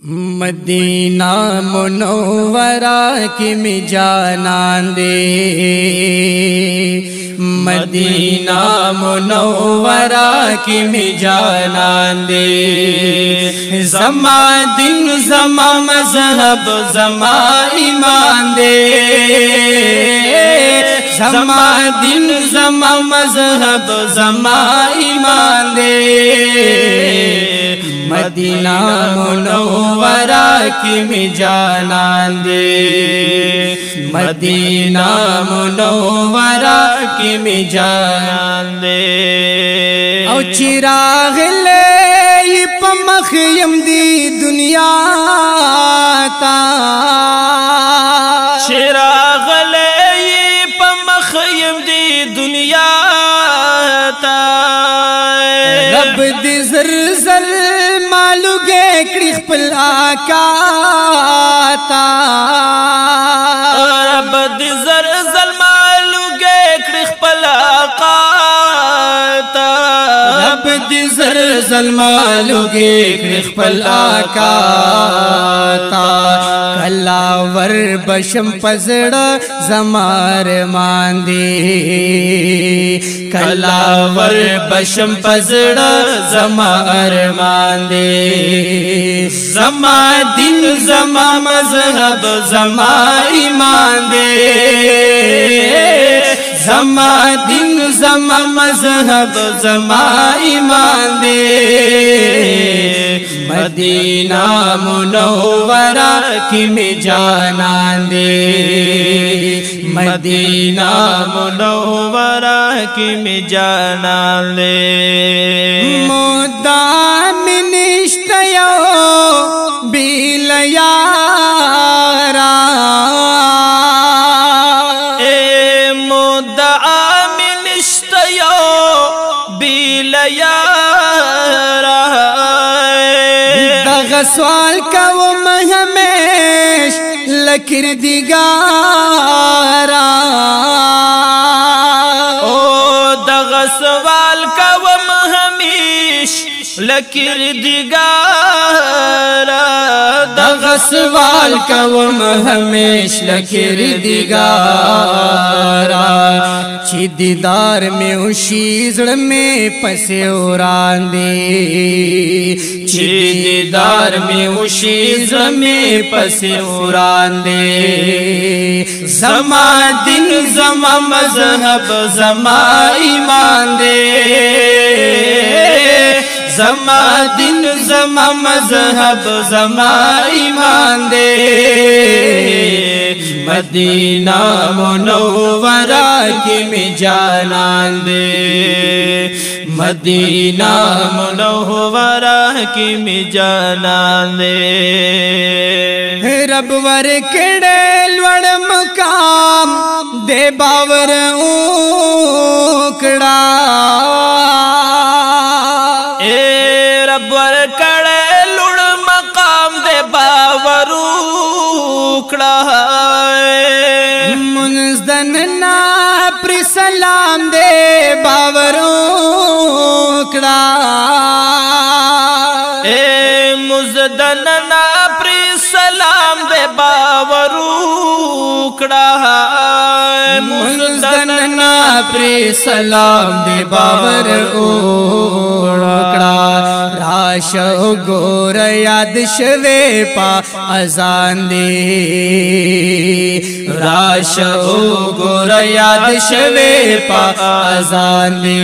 Medina Munawwara की में जानान दे, Medina Munawwara की में जानान दे। ज़मा दिन ज़मा मज़हब ज़मा ईमान दे, ज़मा दिन ज़मा मज़हब ज़मा ईमान दे। मदीना मुनव्वरा की में जानान दे, मदीना मुनव्वरा की में जानान दे। औ चिराग ले पमख यमदी दुनिया ता, चिराग ले पमख यमदी दुनिया ता। रब दी ज़र मालूगे कड़ी खपल आका ता, रब दी ज़र मालूगे कड़ी खपल आका ता। रब दी ज़र मालूगे कड़ी खपल आका ता। कलावर बशम पजड़ा ज़मार मांदे, कलावर बशम पजड़ा ज़मार मांदे। ज़मा दिन ज़मा मज़हब ज़मा ईमान दे, ज़मा दिन ज़मा मज़हब ज़मा ईमान दे। मदीना मुनव्वरा की में जानान दे, मदीना मुनव्वरा की में जानान दे। मुद्दाम निष्ठयो बिल यारा, ए मुद्दाम निष्ठयो बिल यारा। सवाल का वो महमेश लकीर दिगारा, ओ दग सवाल का वो महमेश लकीर दिगारा। दग सवाल का वो महमेश लकीर दिगारा। ची दीदार में उशी जड़ में पसे उरान दे, ची दीदार में उशी जड़ में पसे उरान दे। ज़मा दिन ज़मा मज़हब ज़मा ईमान दे, ज़मा दिन ज़मा मज़हब ज़मा ईमान दे। मदीना मुनव्वरा की में जानान दे, मदीना मुनव्वरा की में जानान दे। रब वर केड़े लवड़ मकाम दे बावर ऊकड़ा, ए रब वर केड़े लुड़ मकाम दे बावर ऊकड़ा। मुनज़दन ना प्रि सलाम दे बावर ऊकड़ा, ए मुज़दन ना प्रि सलाम दे बावर ऊकड़ा। मुनज़दन ना प्रि सलाम दे बावर ऊकड़ा। राश गोर याद शवे पा अज़ान दे, राश गोर याद शवे पा अज़ान दे।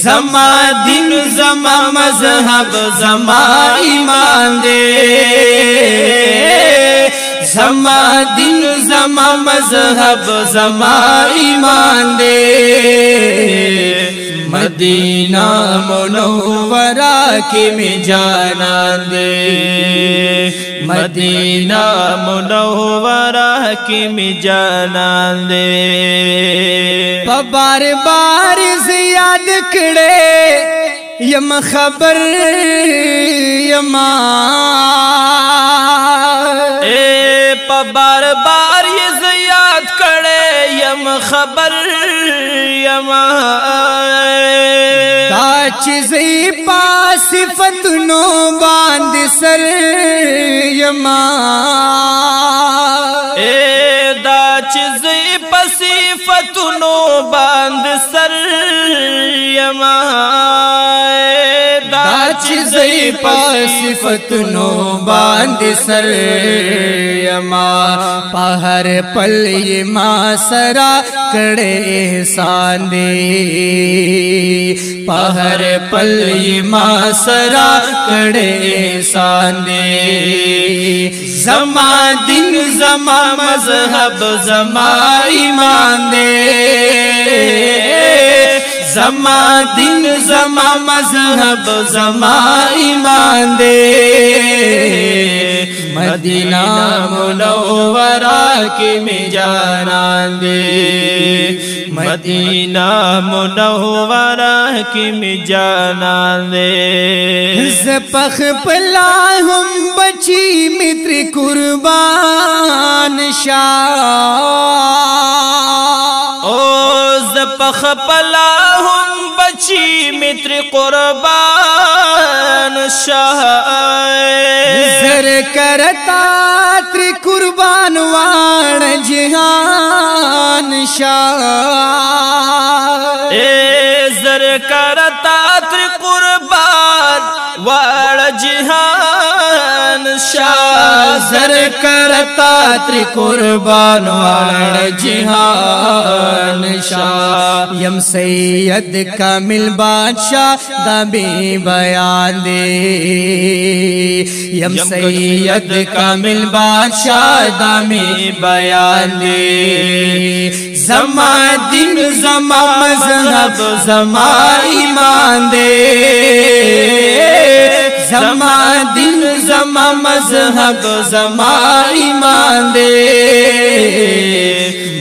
ज़मा दिन ज़मा मज़हब ज़मा ईमान दे, ज़मा दिन ज़मा मज़हब ज़मा ईमान दे। मदीना मुनव्वरा की में जानान दे, मदीना मुनव्वरा की में जानान दे। बार बार याद करे यम खबर यमा, ए बार बार ये याद करे यम खबर यमा दा चीज़ी पा सिफत नो बांध सर यमा दा चीज़ी पा सिफत नो बांध सर यमा दा चीज़ी पा सिफत नो बांध सर यमा पहर पल ये मासरा कड़े एहसान दे पहर पल ये मासरा कड़े एहसान दे जमा दिन जमा मजहब जमा ईमान दे जमा दिन जमा मजहब जमा ईमान दे मदीना मुनव्वरा के में जाना दे मदीना मुनव्वरा की में जाना दे ज़पख पला हम बची मित्र कुर्बान शाह ओ ज़पख पला हम बची मित्र कुर्बान शाह जर करता त्र कुर्बान वाण जिहान शाह जर करता त्र कुर्बान वाण जिहान शाह जर करता त्र कुर्बान वाण जिहान शाह यम सैयद कामिल बादशाह दाबे बयान दे यम सैयद कामिल बादशाह दामे बयान दे जमा दिन जमा मजहब जमा ईमान दे जमा दिन जमा मजहब जमा ईमान दे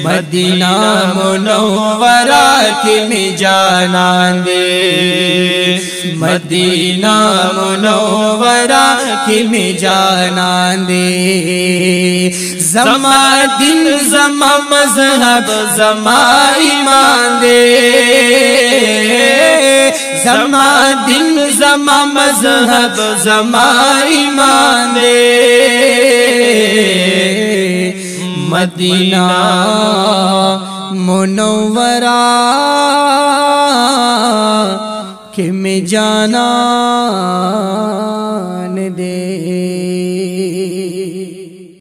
मदीना मुनव्वरा के में जाना दे मदीना मुनव्वरा के में जाना दे जमा दिन जमा मजहब जमा ईमान दे जमा दिन जमा मजहब जमा ईमान दे मदीना मुनव्वरा के में जाना दे।